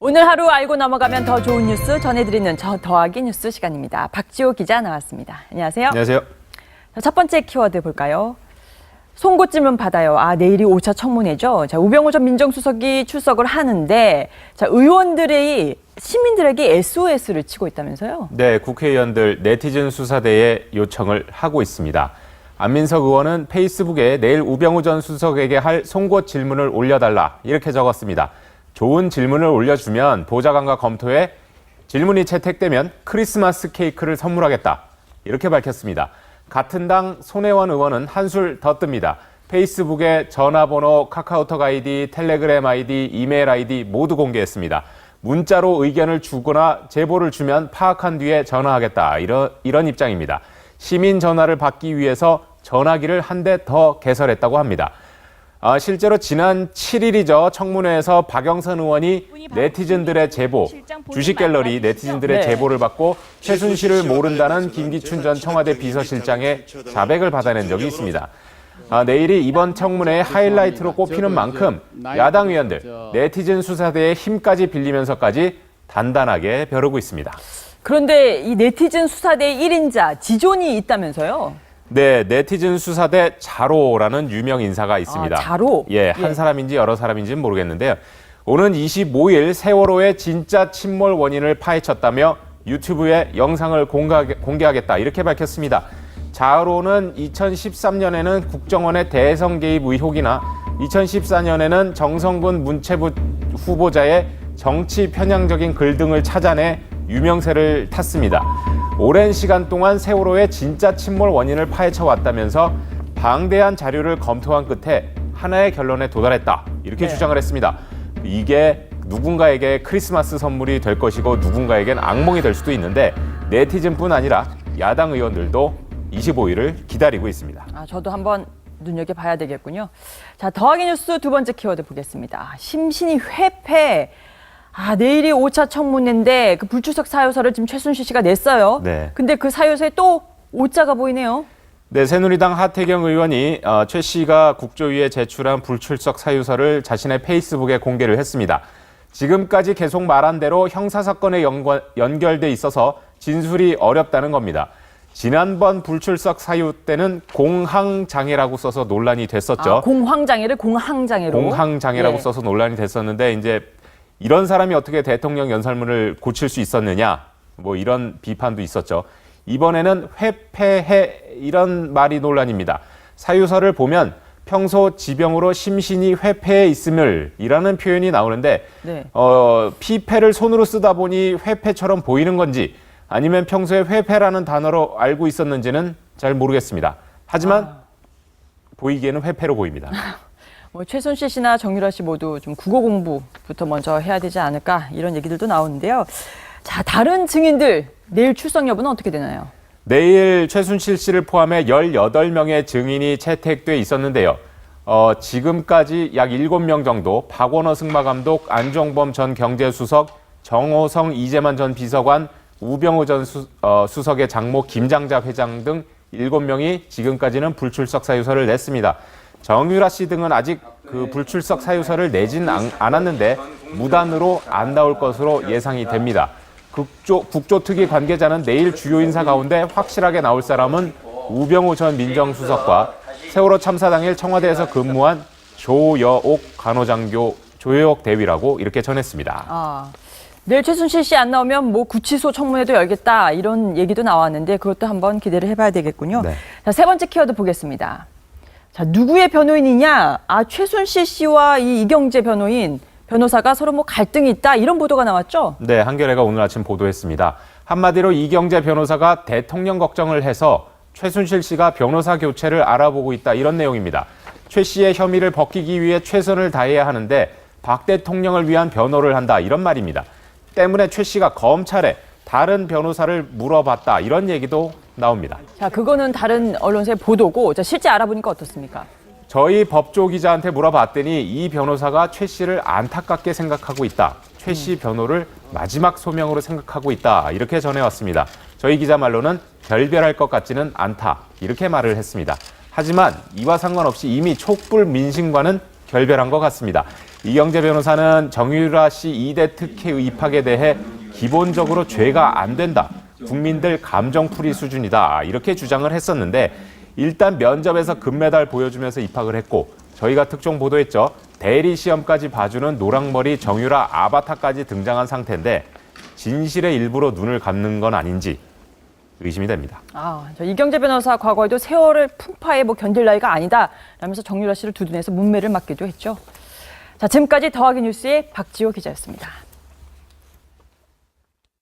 오늘 하루 알고 넘어가면 더 좋은 뉴스 전해드리는 더하기 뉴스 시간입니다. 박지호 기자 나왔습니다. 안녕하세요. 안녕하세요. 자, 첫 번째 키워드 볼까요? 송곳 질문 받아요. 내일이 5차 청문회죠. 자, 우병우 전 민정수석이 출석을 하는데, 자, 의원들이 시민들에게 SOS를 치고 있다면서요? 네, 국회의원들 네티즌 수사대에 요청을 하고 있습니다. 안민석 의원은 페이스북에 내일 우병우 전 수석에게 할 송곳 질문을 올려달라 이렇게 적었습니다. 좋은 질문을 올려주면 보좌관과 검토해 질문이 채택되면 크리스마스 케이크를 선물하겠다 이렇게 밝혔습니다. 같은 당 손혜원 의원은 한술 더 뜹니다. 페이스북에 전화번호, 카카오톡 아이디, 텔레그램 아이디, 이메일 아이디 모두 공개했습니다. 문자로 의견을 주거나 제보를 주면 파악한 뒤에 전화하겠다 이런 입장입니다. 시민 전화를 받기 위해서 전화기를 한 대 더 개설했다고 합니다. 실제로 지난 7일이죠. 청문회에서 박영선 의원이 네티즌들의 제보, 주식갤러리 네티즌들의 제보를 받고 최순실을 모른다는 김기춘 전 청와대 비서실장의 자백을 받아낸 적이 있습니다. 내일이 이번 청문회의 하이라이트로 꼽히는 만큼 야당 의원들, 네티즌 수사대의 힘까지 빌리면서까지 단단하게 벼르고 있습니다. 그런데 이 네티즌 수사대의 1인자 지존이 있다면서요? 네, 네티즌 수사대 자로라는 유명 인사가 있습니다. 자로? 한 사람인지 여러 사람인지는 모르겠는데요. 오는 25일 세월호의 진짜 침몰 원인을 파헤쳤다며 유튜브에 영상을 공개하겠다 이렇게 밝혔습니다. 자로는 2013년에는 국정원의 대선 개입 의혹이나 2014년에는 정성군 문체부 후보자의 정치 편향적인 글 등을 찾아내 유명세를 탔습니다. 오랜 시간 동안 세월호의 진짜 침몰 원인을 파헤쳐 왔다면서 방대한 자료를 검토한 끝에 하나의 결론에 도달했다 이렇게 주장을 했습니다. 이게 누군가에게 크리스마스 선물이 될 것이고 누군가에겐 악몽이 될 수도 있는데 네티즌뿐 아니라 야당 의원들도 25일을 기다리고 있습니다. 저도 한번 눈여겨봐야 되겠군요. 자, 더하기 뉴스 두 번째 키워드 보겠습니다. 심신이 회패. 내일이 5차 청문회인데 그 불출석 사유서를 지금 최순실 씨가 냈어요. 네. 근데 그 사유서에 또 5자가 보이네요. 네, 새누리당 하태경 의원이 최 씨가 국조위에 제출한 불출석 사유서를 자신의 페이스북에 공개를 했습니다. 지금까지 계속 말한 대로 형사사건에 연결돼 있어서 진술이 어렵다는 겁니다. 지난번 불출석 사유 때는 공황장애라고 써서 논란이 됐었죠. 공황장애를 공황장애로? 공황장애라고 써서 논란이 됐었는데 이제 이런 사람이 어떻게 대통령 연설문을 고칠 수 있었느냐, 이런 비판도 있었죠. 이번에는 회폐해 이런 말이 논란입니다. 사유서를 보면 평소 지병으로 심신이 회폐해 있음을 이라는 표현이 나오는데 네. 피폐를 손으로 쓰다 보니 회폐처럼 보이는 건지 아니면 평소에 회폐라는 단어로 알고 있었는지는 잘 모르겠습니다. 하지만 보이기에는 회폐로 보입니다. 최순실 씨나 정유라 씨 모두 좀 국어 공부부터 먼저 해야 되지 않을까 이런 얘기들도 나오는데요. 자, 다른 증인들 내일 출석 여부는 어떻게 되나요? 내일 최순실 씨를 포함해 18명의 증인이 채택돼 있었는데요. 지금까지 약 7명 정도 박원호 승마감독, 안종범 전 경제수석, 정호성 이재만 전 비서관, 우병우 전 수석의 장모 김장자 회장 등 7명이 지금까지는 불출석 사유서를 냈습니다. 정유라 씨 등은 아직 그 불출석 사유서를 내진 않았는데 무단으로 안 나올 것으로 예상이 됩니다. 국조특위 관계자는 내일 주요 인사 가운데 확실하게 나올 사람은 우병우 전 민정수석과 세월호 참사 당일 청와대에서 근무한 조여옥 간호장교 조여옥 대위라고 이렇게 전했습니다. 내일 최순실 씨 안 나오면 구치소 청문회도 열겠다 이런 얘기도 나왔는데 그것도 한번 기대를 해봐야 되겠군요. 네. 자, 세 번째 키워드 보겠습니다. 자, 누구의 변호인이냐? 최순실 씨와 이 이경재 변호사가 서로 갈등이 있다 이런 보도가 나왔죠? 네, 한겨레가 오늘 아침 보도했습니다. 한마디로 이경재 변호사가 대통령 걱정을 해서 최순실 씨가 변호사 교체를 알아보고 있다 이런 내용입니다. 최 씨의 혐의를 벗기기 위해 최선을 다해야 하는데 박 대통령을 위한 변호를 한다 이런 말입니다. 때문에 최 씨가 검찰에 다른 변호사를 물어봤다 이런 얘기도 나옵니다. 자, 그거는 다른 언론사의 보도고 실제 알아보니까 어떻습니까? 저희 법조 기자한테 물어봤더니 이 변호사가 최 씨를 안타깝게 생각하고 있다. 최 씨 변호를 마지막 소명으로 생각하고 있다. 이렇게 전해왔습니다. 저희 기자 말로는 결별할 것 같지는 않다. 이렇게 말을 했습니다. 하지만 이와 상관없이 이미 촛불 민심과는 결별한 것 같습니다. 이경재 변호사는 정유라 씨 2대 특혜 입학에 대해 기본적으로 죄가 안 된다. 국민들 감정풀이 수준이다. 이렇게 주장을 했었는데 일단 면접에서 금메달 보여주면서 입학을 했고 저희가 특종 보도했죠. 대리 시험까지 봐주는 노랑머리 정유라 아바타까지 등장한 상태인데 진실의 일부로 눈을 감는 건 아닌지 의심이 됩니다. 저 이경재 변호사 과거에도 세월을 풍파에 견딜 나이가 아니다 라면서 정유라 씨를 두둔해서 문매를 맞기도 했죠. 자, 지금까지 더하기 뉴스의 박지호 기자였습니다.